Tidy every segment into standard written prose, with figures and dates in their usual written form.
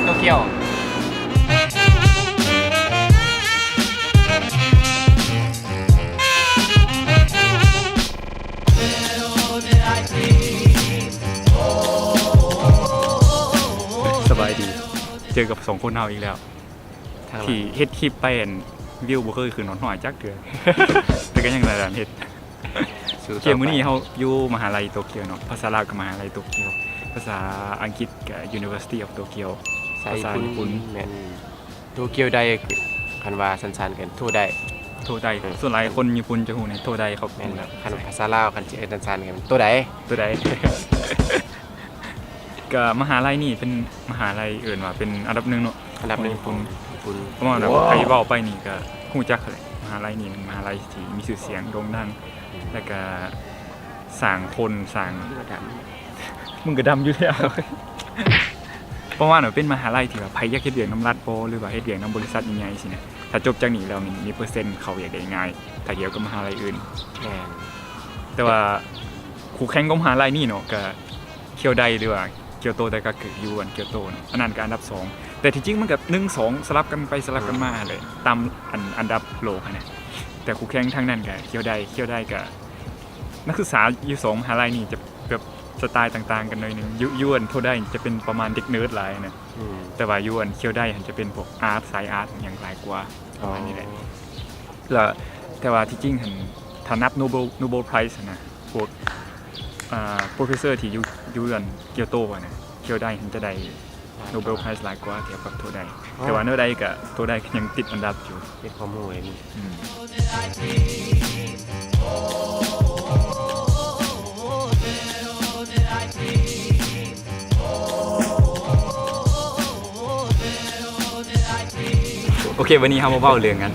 โตเกียวสบายดีเจอกับ2คนเฮาอีกแล้วที่เฮ็ดคลิปไปวิวบ่เคยขึ้นหน่อยจักเทื่อ แต่ก็ยังได้เฮ็ดเกมมื้อนี้เฮาอยู่มหาลัยโตเกียวเนาะภาษาลาวก็มหาลัยโตเกียวภาษาอังกฤษก็ University of Tokyo ภาษาญี่ปุ่นแม่นโตเกียวได้คันว่าสั้นๆกันโทได้โทไดส่วนหลายคนญี่ปุ่นจะฮู้ในโทไดเขา แม่นคันภาษาลาวคันสิเอิ้นสั้นๆกันโตได้ ก็มหาลัยนี่เป็นมหาลัยเอิ้นว่าเป็นอันดับ1เนาะอันดับ1ของญี่ปุ่นเพราะว่าใครเว้าไปนี่ก็ฮู้จักเลยมหาลัยนี่มหาลัยที่มีชื่อเสียงโด่งดังแล้วก็สร้างคนสร้างมึงก็ดำอยู่แล้ว เพราะว่าเป็นมหาลัยที่แบบไผอยากเฮ็ดเวียกนำรัฐบ่หรือว่าเฮ็ดเวียกนำบริษัทใหญ่ๆสินะถ้าจบจากนี้แล้วมีเปอร์เซ็นต์เขาอยากได้ง่ายถ้าเทียบกับมหาลัยอื่นแต่ว่าคู่แข่งของมหาลัยนี่เนาะก็เคียวไดหรือว่าเกียวโตไดกากุอยู่เกียวโตเนาะอันนั้นก็อันดับ2แต่ที่จริงมันก็1 2สลับกันไปสลับกันมาเลยตามอันดับโลกนะแต่คู่แข่งทางนั้นก็เคียวไดก็นักศึกษาอยู่2มหาลัยนี่จะแบบสไตล์ต่างๆกันหน่อยนึงยวนโทได้จะเป็นประมาณเด็กเนิร์ดหลายนะแต่ว่ายวนเคียวได้จะเป็นพวกอาร์ตสายอาร์ตอย่างหลายกว่าประมาณนี้แหละแล้วแต่ว่าที่จริงถ้านับ Nobel Prize นะพวกprofessor ที่อยู่เกียวโตนะเคียวได้จะได้ Nobel Prize หลายกว่าเทียบกับโทได้แต่ว่าเนอร์ได้กับโทได้ยังติดอันดับอยู่เป็นความรู้เลยนี่โอเควันนี้เรามาเว้าเรื่องกัน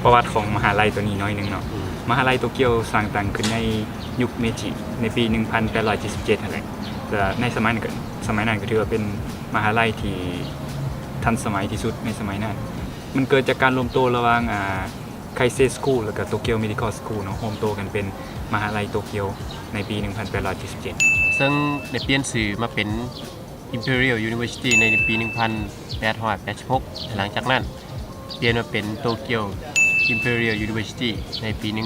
ประวัติของมหาลัยตัวนี้น้อยนึงเนาะมหาลัยโตเกียวสร้างตั้งขึ้นในยุคเมจิในปี 1877นั่นแหละแต่ในสมัยนั้นก็ถือว่าเป็นมหาลัยที่ทันสมัยที่สุดในสมัยนั้นมันเกิดจากการรวมตัวระหว่างไคเซสคูลแล้วก็โตเกียวเมดิคอลสคูลเนาะรวมตัวกันเป็นมหาลัยโตเกียวในปี 1877ซึ่งได้เปลี่ยนชื่อมาเป็น Imperial University ในปี 1886 หลังจากนั้นเปลี่ยนมาเป็นโตเกียว Imperial University ในปี 1897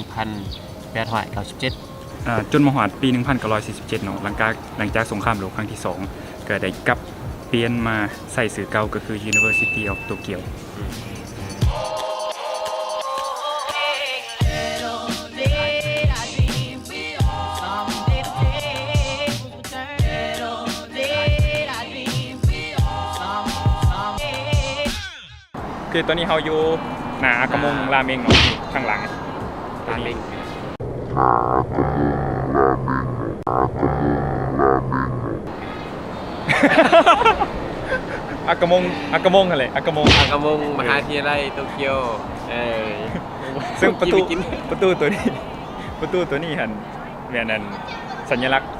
จนมาฮอดปี 1947เนาะหลังจากสงครามโลกครั้งที่2ก็ได้กลับเปลี่ยนมาใส่ชื่อเก่าก็คือ University of Tokyoคือตอนนี้เราอยู่หน้าอากามงราเมงเนาะข้างหลังราเมงอากามงอะไรอากามงมหาวิทยาลัยโตเกียวซึ่งประตูตัวนี้หันแม่นสัญลักษณ์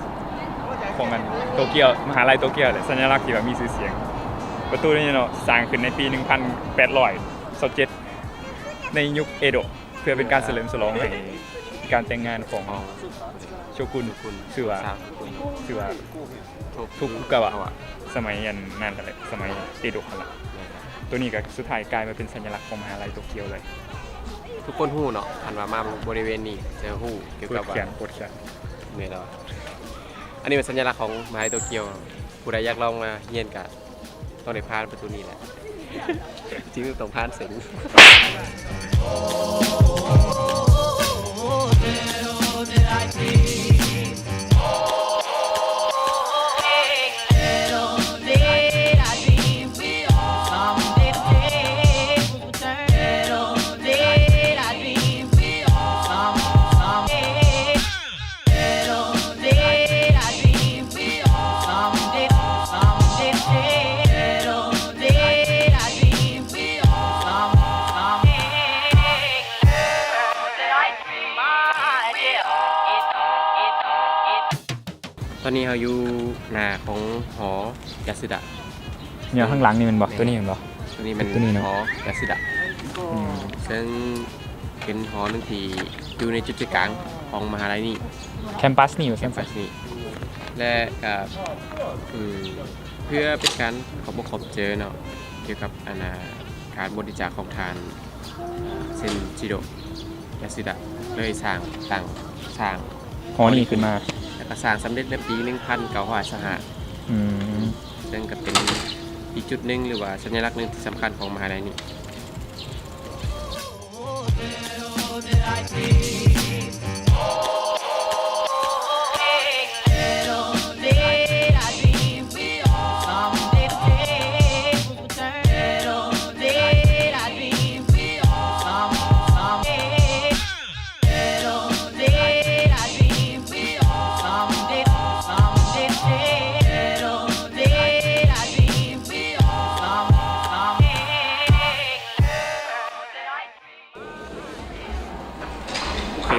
ของมันโตเกียวมหาลัยโตเกียวแหละสัญลักษณ์ที่ว่ามีชื่อเสียงประตูนี้เนาะสร้างขึ้นในปี 1827ในยุคเอโดะเพื่อเป็นการเฉลิมฉลองให้การแต่งงานของโชกุนชื่อว่าทุกุกาวะสมัยนั้นแหละสมัยเอโดะล่ะตัวนี้ก็สุดท้ายกลายมาเป็นสัญลักษณ์ของมหาลัยโตเกียวเลยทุกคนฮู้เนาะอันว่ามาบริเวณนี้จะฮู้เกี่ยวกับว่าปวดแขนแม่นแล้วอันนี้เป็นสัญลักษณ์ของมหาลัยโตเกียวผู้ใดอยากลองมาเรียนก็ต้องได้ผ่านประตูนี้แหละจริงต้องผ่านเสร็จตอนนี้เราอยู่หน้าของหอยาสึดะเนี่ยข้างหลังนี่มันบอกตัวนี้มันบอกตัวนี้มันหอยาสึดะซึ่งเป็นหอหนึ่งที่อยู่ในจุดกลางของมหาลัยนี่แคมปัสนี่และกับ เพื่อเป็นการขอบเจอเนาะเกี่ยวกับการบริจาคของทานเซนจิโดะยาสุดะเลยสร้างหอนี่ขึ้นมาแล้วก็สร้างสำเร็จในปี1925ซึ่งก็เป็นอีกจุดหนึ่งหรือว่าสัญลักษณ์หนึ่งที่สำคัญของมหาลัยนี้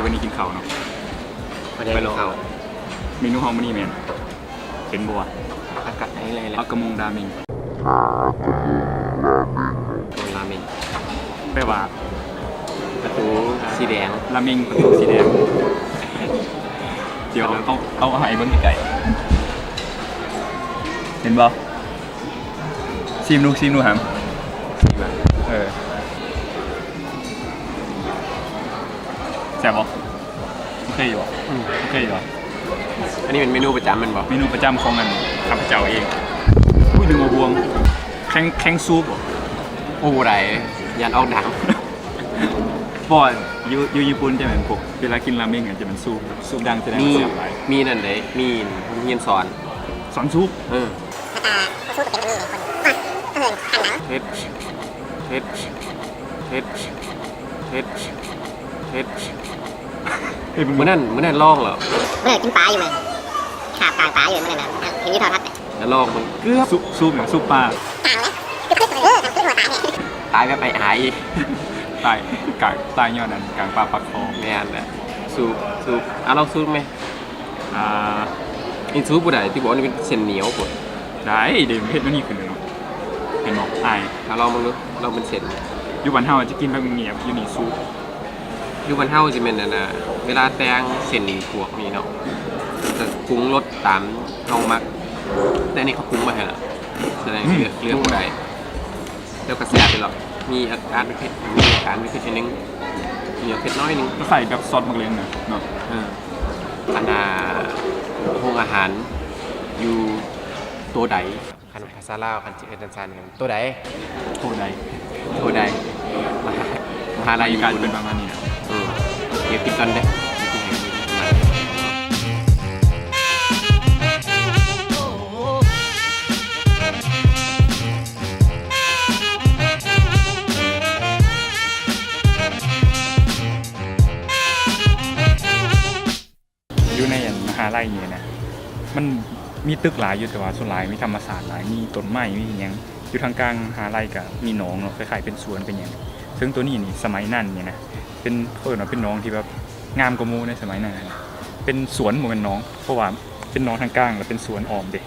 วันนี้กินข้าวเนาะไปลองเมนูห้องมันนี่แมนเป็นบัวอากาศอะไรอากระมงราเมงแปลว่าประตูสีแดงราเมงประตูสีแดงเดี๋ยวเอาอาหารเบิ้งไก่เห็นบ่ชิมดูหามแซ่บบ่โอเคอยู่อันนี้เป็นเมนูประจำมันบ่เมนูประจำของมันข้าพเจ้าเองอุ้ยดึงมาบวงแข็งซุปโอ้ไรยันออกดังบ่อยู่ญี่ปุ่นจะเหมือนพวกเวลากินราเมงจะเป็นซุปดังจะได้เสียบหลายมีนั่นเด้มีเรียนสอนซุปซุปเป็นเฮ็ดมื้อนั้นลองเหรอมื้อนั้นกินปลาอยู่มั้ยขาปลาอยู่มื้อนั้นเห็นอยู่ทอดแล้วลองมันเกือบซุปอย่างซุปปลาตายแบบไอ้ตายย้อนนั้นกลางปลาปักคอแม่นแหละซุปลองซุปมั้ยอินซุปบ่ได้ที่บอกว่าเป็นเส้นเหนียวพุ่นได้เดี๋ยวเฮ็ดมันนี่ขึ้นเนาะเห็นบ่อายลองมึงดูลองเป็นเส้นอยู่บ้านเฮาจะกินแบบเงียบอยู่นี่ซุปอยู่บ้านเฮาสิแม่นน่ะเวลาแต่งเส้นพวกนี้เนาะจะปรุงรสตามท้องมักแต่นี่เขาปรุงมาให้แล้วแสดงเรื่องบ่ได้แล้วก็แซ่บไปหรอกมีอาการเผ็ดนิดนึงมีเผ็ดน้อยนึงก็ใส่กับซอสมะเขือเนาะโรงอาหารอยู่ตัวใดคันภาษาลาวคันจิตจันทร์กันตัวใดมหาลัยการเป็นประมาณนี้นะเดี๋ยวกินกันเด้อยู่ในมหาลัยนี่นะมันมีตึกหลายอยู่แต่ว่าส่วนหลายมีธรรมศาสตร์หลายมีต้นไม้มีอย่างอยู่ทางกลางมหาลัยกับมีหนองเนาะคล้ายๆเป็นสวนเป็นอย่างซึ่งตัวนี้นี่สมัยนั้นเนี่ยนะเป็นเพิ่นว่าเป็นหนองที่แบบงามกว่าหมู่ในสมัยนั้นเป็นสวนบ่แม่นหนองเพราะว่าเป็นหนองทางกลางแล้วเป็นสวนอ้อมเด้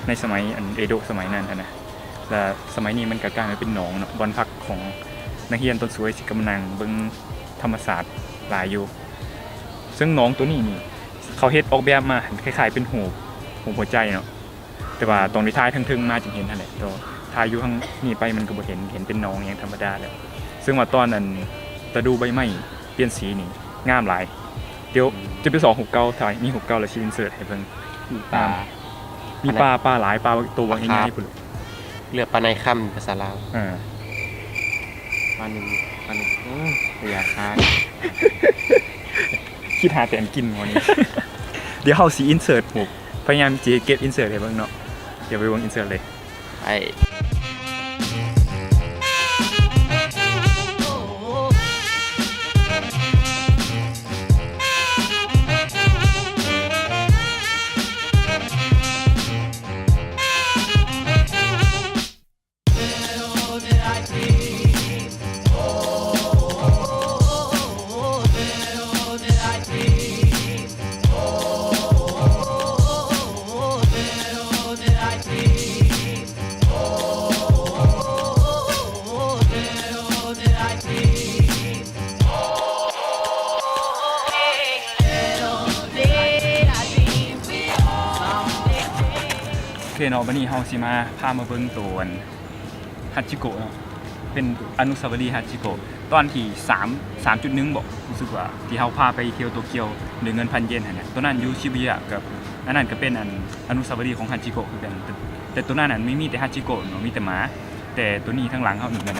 ในสมัยเอโดะสมัยนั้นนะและสมัยนี้มันก็กลายมาเป็นหนองเนาะบ่อนพักของนักเรียนต้นสวยสิกำลังเบิ่งธรรมศาสตร์หลายอยู่ซึ่งหนองตัวนี้นี่เขาเฮ็ดออกแบบมาคล้ายๆเป็นหูหัวใจเนาะแต่ว่าตรงที่ท้ายทึ่งๆมาจึงเห็นนั่นแหละตัวท้ายอยู่ข้างนี่ไปมันก็บ่เห็นเป็นหนองอย่างธรรมดาแล้วซึ่งว่าตอนนั้นตะดูใบไม้เปลี่ยนสีนี่งามหลายเดี๋ยวจะไปสอ69ถ่ายมี69แล้วชี้อินเสิร์ตให้เพิ่นมีปลาหลายปลาตัวใหญ่ๆพุ่นเลือกปลาในค่ำภาษาลาวปลาหนึ่งอยากทานคิดหาแต่อันกินวันนี้เดี๋ยวเฮาสิอินเสิร์ตพยายามจะเก็บอินเสิร์ตให้เบิ่งเนาะเดี๋ยวไปเบิ่งอินเสิร์ตเลย เคเนาะวันนี้เฮาสิมาพามาเบิ่งตัวฮัจิโกะเนาะเป็นอนุสาวรีย์ฮัจิโกะตอนที่3.1บอกรู้สึกว่าที่เฮาพาไปเที่ยวโตเกียวด้วยเงิน1,000 เยนหั่นน่ะตัวนั้นอยู่ชิบุยะกับอันนั้นก็เป็นอนุสาวรีย์ของฮัจิโกะคือกันแต่ตัวนั้นไม่มีแต่ฮัจิโกะเนาะมีแต่หมาแต่ตัวนี้ทั้งหลังเฮานี่มัน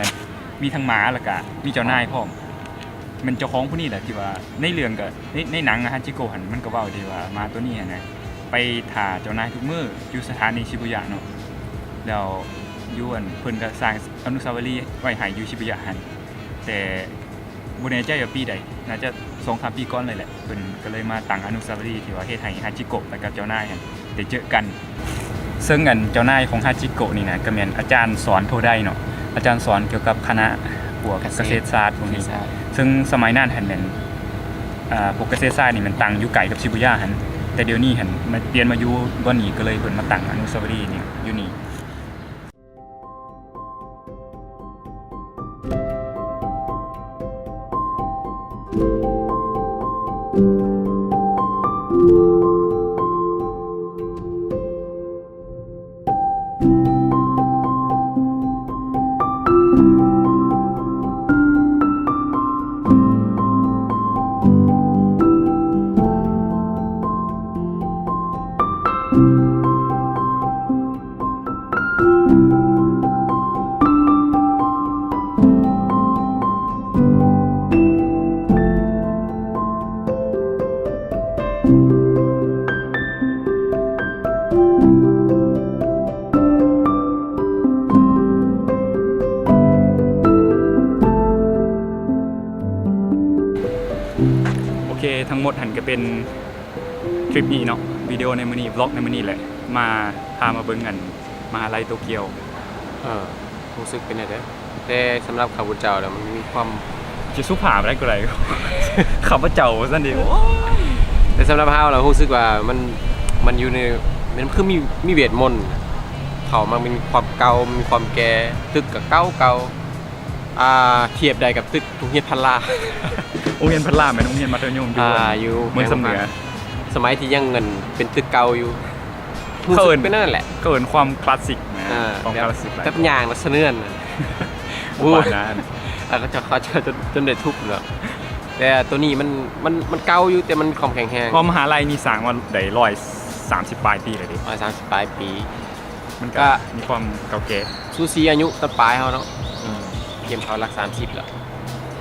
มีทั้งหมาแล้วก็มีเจ้านายพร้อมมันเจ้าของผู้นี้แหละที่ว่าในเรื่องก็ในหนังฮัจิโกะหั่นมันก็เว้าดีว่าหมาตัวนี้หั่นน่ะไปถ่าเจ้านายทุกมื้ออยู่สถานีชิบุยะเนาะแล้วอยู่เพิ่นก็สร้างอนุสาวรีย์ไว้ให้อยู่ชิบุยะหั่นแต่บ่แน่ใจว่าปีใดน่าจะ 2-3 ปีก่อนเลยแหละเพิ่นก็เลยมาตั้งอนุสาวรีย์ที่ว่าเฮ็ดให้ฮาจิโกะแล้วกับเจ้านายหั่นได้เจอกันซึ่งเจ้านายของฮาจิโกะนี่นะก็แม่นอาจารย์สอนโทไดเนาะอาจารย์สอนเกี่ยวกับคณะพวกเกษตรศาสตร์พวกนี้ซึ่งสมัยนั้นหั่นแม่นพวกเกษตรศาสตร์นี่มันตั้งอยู่ไกลกับชิบุย่าหั่นแต่เดี๋ยวนี้หั่นมาเปลี่ยนมาอยู่บ่นี้ก็เลยเพิ่นมาตั้งอนุสาวรีย์นี่อยู่นี่โอเคทั้งหมดหันก็เป็นคลิปนี้เนาะวิดีโอในมื้อนี้ vlog ในมื้อนี้แหละมาพามาเบิ่งกันมหาลัยโตเกียวรู้สึกเป็นไงเด้อแต่สำหรับข้าพเจ้าแล้วมันมีความ จะสุภาพได้ก็ไร ข้าพเจ้าซั่นดิแต่สำหรับเฮาเรารู้สึกว่ามันอยู่ในมันคือมีเวทมนต์เขามันมีความเก่ามีความแก่ตึกก็เก่าเทียบได้กับตึกโรงเรียนพันลาโรงเรียนพันลาแม่นโรงเรียนมัธยมอยู่เมืองสำเหนือสมัยที่ยังเงินเป็นตึกเก่าอยู่เขินเป็นนั่นแหละเขินความคลาสสิกของคลาสสิกแต่เป็นอย่างเสนื่อนอู้นะแล้วก็เขาจนได้ทุบเลยแต่ตัวนี้มันเก่าอยู่แต่มันความแข็งแรงพอมหาลัยนี่สร้างมาได้130 ปลายปีเลยดิ130 ปลายปีมันก็มีความเก่าแก่ซูซีอายุตอนปลายเขาเนาะเกมเขารัก30แล้ว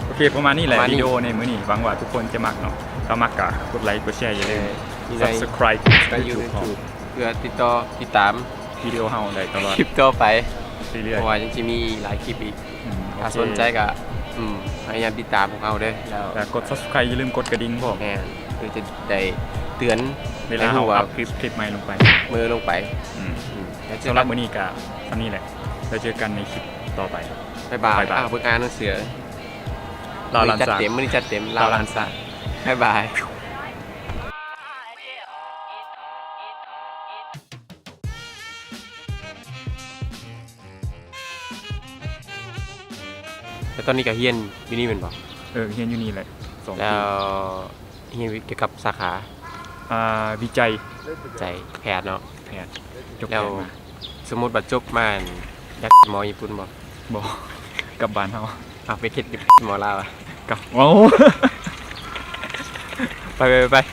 โอเคประมาณนี้แหละวิดีโอในมื้อนี้หวังว่าทุกคนจะมักเนาะถ้ามักก็กดไลค์กดแชร์อย่าลืม Subscribe ก็อยู่ในYouTube เพื่อติดตามวิดีโอเฮาได้ตลอดคลิปต่อไปเรื่อยๆเพราะว่ายังจะมีหลายคลิปอีกถ้าสนใจก็พยายามติดตามพวกเราเด้อแล้วกด Subscribe อย่าลืมกดกระดิ่งพร้อมเพื่อจะได้เตือนเวลาเฮาอัพคลิปใหม่ลงไปมือลงไปสำหรับมื้อนี้ก็เท่านี้แหละแล้วเจอกันในคลิปต่อไปบ๊ายบายเบิ่งอ่านหนังสือลาวลันซามื้อนี้จัดเต็มลาวลันซาบ๊ายบายแต่ตอนนี้ก็เฮียนอยู่นี่เป็นบ่เฮียนอยู่นี่แหละแล้วเฮียนเกี่ยวกับสาขาวิจัยแพทย์เนาะแพทย์แล้วสมมุติบัดจบมาอยากหมอญี่ปุ่นบ่กลับบ้านเฮาไปเฮ็ดหมอลาวกลับโอ้ไป